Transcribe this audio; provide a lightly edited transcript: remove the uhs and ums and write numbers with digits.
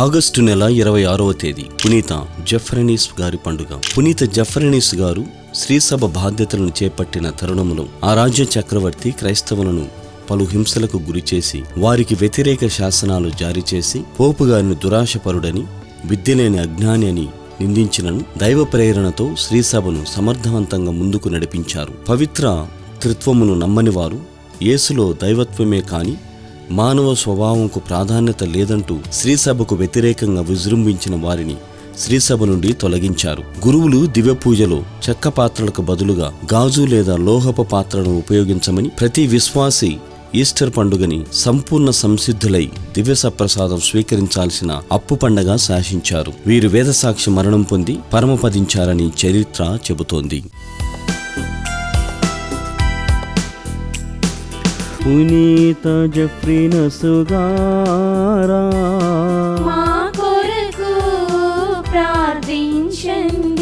August నెల 26వ తేదీ పునీత జెఫ్రనీస్ గారి పండుగ. పునీత జెఫ్రనీస్ గారు శ్రీసభ బాధ్యతలను చేపట్టిన తరుణంలో ఆ రాజ్య చక్రవర్తి క్రైస్తవులను పలు హింసలకు గురిచేసి వారికి వ్యతిరేక శాసనాలు జారీ చేసి పోపు గారిని దురాశపరుడని, విద్యలేని అజ్ఞాని అని నిందించినను దైవ ప్రేరణతో శ్రీసభను సమర్థవంతంగా ముందుకు నడిపించారు. పవిత్ర త్రిత్వమును నమ్మని వారు యేసులో దైవత్వమే కాని మానవ స్వభావంకు ప్రాధాన్యత లేదంటూ శ్రీసభకు వ్యతిరేకంగా విజృంభించిన వారిని శ్రీసభ నుండి తొలగించారు. గురువులు దివ్య పూజలో చెక్క పాత్రలకు బదులుగా గాజు లేదా లోహపు పాత్రలను ఉపయోగించమని, ప్రతి విశ్వాసి ఈస్టర్ పండుగని సంపూర్ణ సంసిద్ధులై దివ్య సప్రసాదం స్వీకరించాల్సిన అప్పు పండగ శాసించారు. వీరు వేదసాక్షి మరణం పొంది పరమపదించారని చరిత్ర చెబుతోంది. పునీత జెఫ్రనీస్ గారా మా కొరకు ప్రార్థించండి.